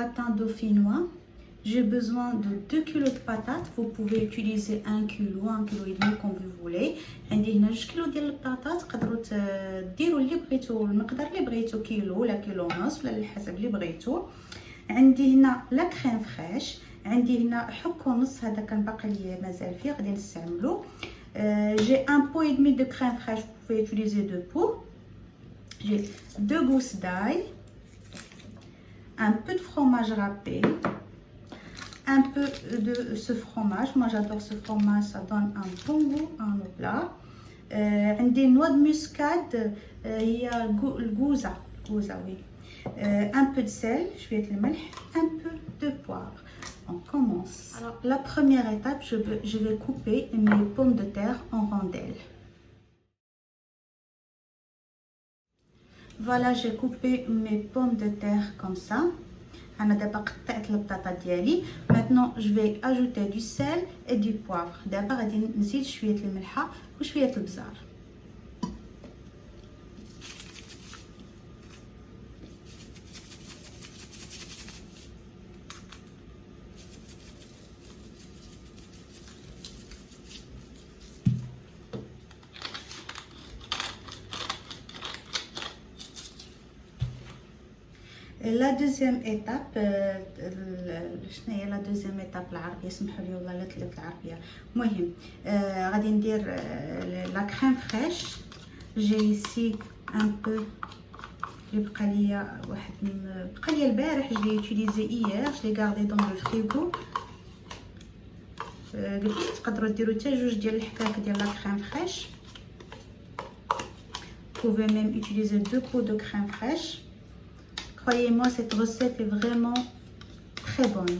gratin dauphinois. J'ai besoin de 2 kg de patates. Vous pouvez utiliser 1 kg, 1 kg et demi comme vous voulez. عندي هنا 2 كيلو ديال البطاطا. تقدروا ديروا اللي بغيتو، المقدار اللي بغيتو، كيلو ولا كيلو ونص ولا على حسب اللي بغيتو. عندي هنا لا كريم فريش، عندي هنا حك ونص، هذا كان باقي لي مازال فيه غادي نستعملو. J'ai un pot et demi de crème fraîche, vous pouvez utiliser 2 pots. J'ai 2 gousses d'ail, un peu de fromage râpé, un peu de ce fromage. Moi j'adore ce fromage, ça donne un bon goût à nos plats. عندي noix de muscade, هي الجوزة oui. Un peu de sel, شوية الملح, un peu de poivre. On commence. Alors, la première étape, je vais couper mes pommes de terre en rondelles. Voilà, j'ai coupé mes pommes de terre comme ça. Maintenant, je vais ajouter du sel et du poivre. D'abord, je vais نزيد شوية الملحة وشوية البزار. La deuxième étape, شنو هي la deuxième étape العربية؟ سمحوا لي والله لا تلت العربية. المهم غادي ندير la crème fraîche. J'ai ici un peu اللي بقى لي البارح. Je l'ai utilisé hier, je l'ai gardé dans le frigo. تقدروا ديروا حتى 2 ديال الحكاك ديال la crème fraîche. Vous pouvez même utiliser 2 pots de crème fraîche. Croyez-moi, cette recette est vraiment très bonne.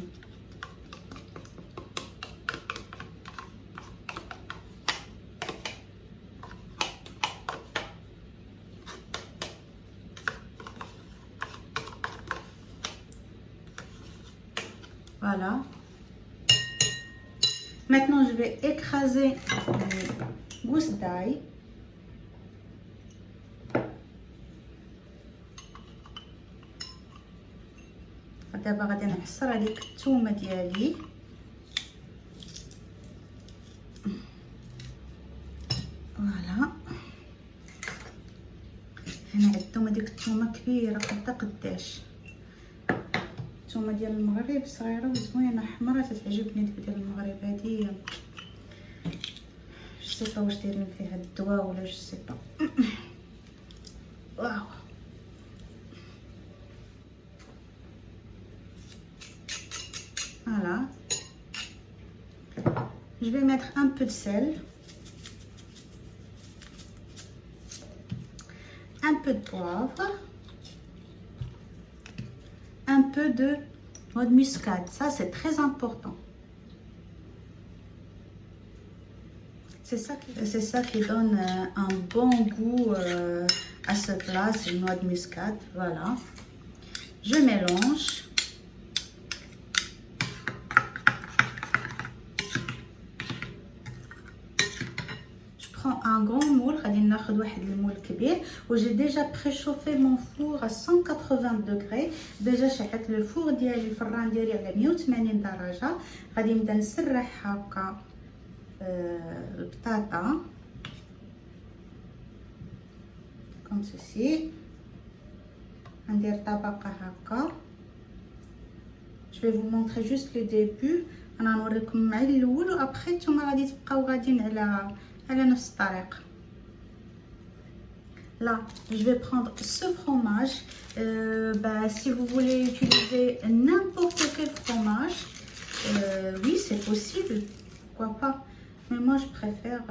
Voilà. Maintenant, je vais écraser les gousses d'ail. دابا غادي نعصر هذيك الثومه ديالي. فوالا، هنا عندهم هذيك الثومه كبيره قداش. الثومه ديال المغرب صغيره وزوينه حمرا، تتعجبني ديك ديال المغرب هذه. جو سي با واش دايرين فيها الدواء ولا جو سي با. واو. Voilà, je vais mettre un peu de sel, un peu de poivre, un peu de noix de muscade. Ça, c'est très important. C'est ça qui donne un bon goût à ce plat, c'est une noix de muscade. Voilà, je mélange. Un grand moule, غادي ناخذ واحد المول كبير. وجي ديجا بريشوفي مون فور à 180 degrés. ديجا شعلت لو فور ديالي، الفران ديالي على 180 درجه. غادي نبدا نسرح هكا البطاطا كوم سوسي. ندير طبقه هكا. Je vais vous montrer juste le début. انا نوريكم مع الاول وابخي نتوما غادي تبقاو غاديين على نفس الطريقه. Là, je vais prendre ce fromage. Si vous voulez utiliser n'importe quel fromage, oui, c'est possible, pourquoi pas. Mais moi, je préfère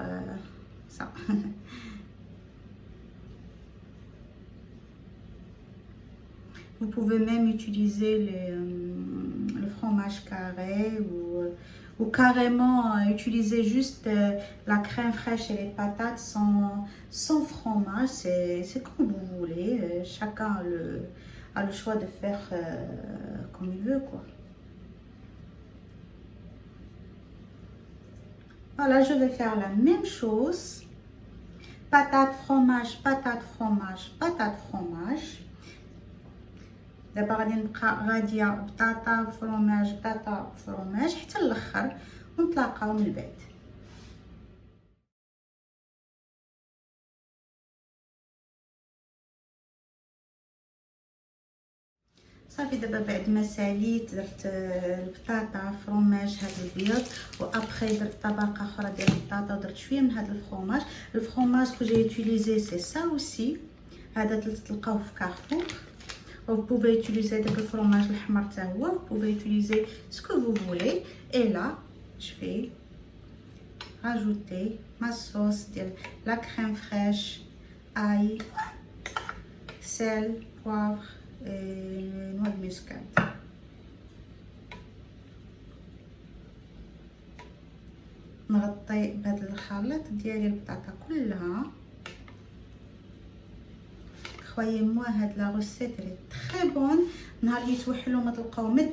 ça. Vous pouvez même utiliser le fromage carré ou carrément utiliser juste la crème fraîche et les patates sans fromage. C'est comme vous voulez. Chacun a le choix de faire comme il veut, quoi. Voilà, je vais faire la même chose. Patate, fromage, patate, fromage, patate, fromage. دابا غادي نبقى غاديه بطاطا فروماج بطاطا فروماج حتى الاخر ونتلاقاو من بعد. صافي دابا بعد ما ساليت درت البطاطا فرomage هذا البيض وابخي درت طبقه اخرى ديال البطاطا ودرت شويه من هذا الفرomage كو جي يوتيليزي سي سا اوسي. هذا تلقاوه في كارفور. Vous pouvez utiliser داك الفرomage الاحمر حتى هو. Vous pouvez utiliser ce que vous voulez. Et là je vais rajouter ma sauce ديال la crème fraîche, ail, sel, poivre نوع المسكات. نغطي بهذا الخليط ديالي البطاطا كلها. خويا موا هاد لا روسيت ري تري بون. نهار اللي توحلوا ما تلقاو ما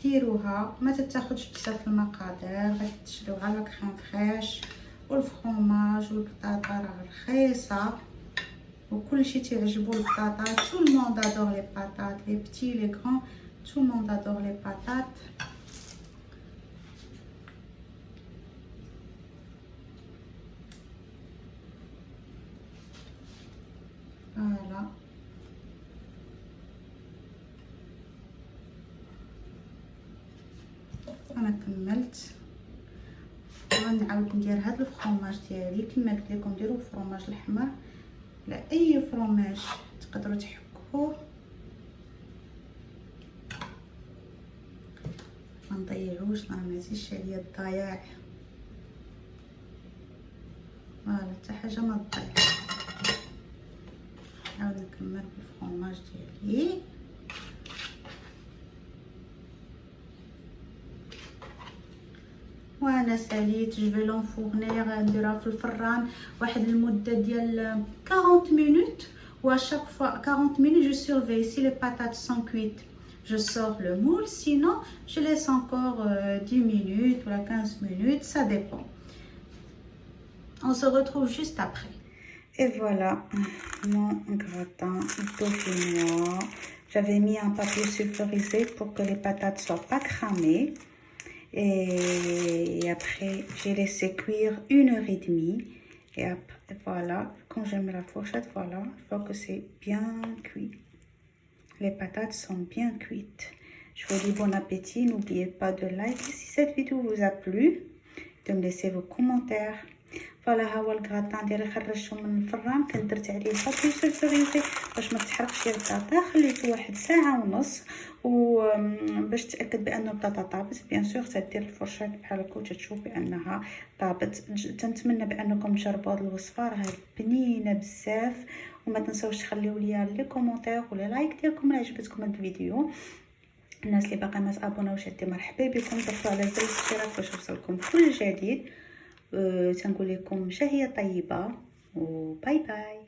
ديروها ما تاخذش بزاف المقادير. غادي تشريو على لا كريم فريش والفرomage والبطاطا راه رخيصه وكلشي تيعجبو البطاطا. tout le monde adore les patates, les petits les grands, tout le monde adore les patates. voilà انا كملت. غنعاود ندير هذا الفرomage ديالي كما قلت لكم. ديروا الفرomage الاحمر لا اي فرomage تقدروا تحكوه. ما نضيعوش ما نزيدش عليا الضياع. فوالا حتى حاجه ما تضيع. نعاود نكمل بالفرomage ديالي. وانا ساليت جو في لونفورنير نديرها في الفران واحد المده ديال 40 minutes. و à chaque fois 40 minutes je surveille si les patates sont cuites je sors le moule, sinon je laisse encore 10 minutes ou 15 minutes, ça dépend. On se retrouve juste après. Et voilà mon gratin dauphinois. J'avais mis un papier sulfurisé pour que les patates soient pas cramées. Et après j'ai laissé cuire 1h30 et après voilà, quand je mets la fourchette, voilà, je vois que c'est bien cuit. Les patates sont bien cuites. Je vous dis bon appétit. N'oubliez pas de liker si cette vidéo vous a plu, de me laisser vos commentaires. فوالا ها هو الكراتان ديالي خرجته من الفران. كنت درت عليه بابي سولفوريزي باش ما تحرقش البطاطا. خليته واحد ساعه ونص باش تاكد بان البطاطا طابت. بيان سور تدير الفرشاه بحال هكا وتشوف بانها طابت. تنتمنى بانكم تجربوا هذه الوصفه راها بنينه بزاف. وما تنساوش تخليو لي لي كومونتير ولا لايك ديالكم الا عجبتكم هذا الفيديو. الناس اللي باقا ما تابوناوش مرحبا بكم. ضغطوا على زر الاشتراك باش يوصلكم كل جديد. تنقول لكم شهية طيبة وباي باي.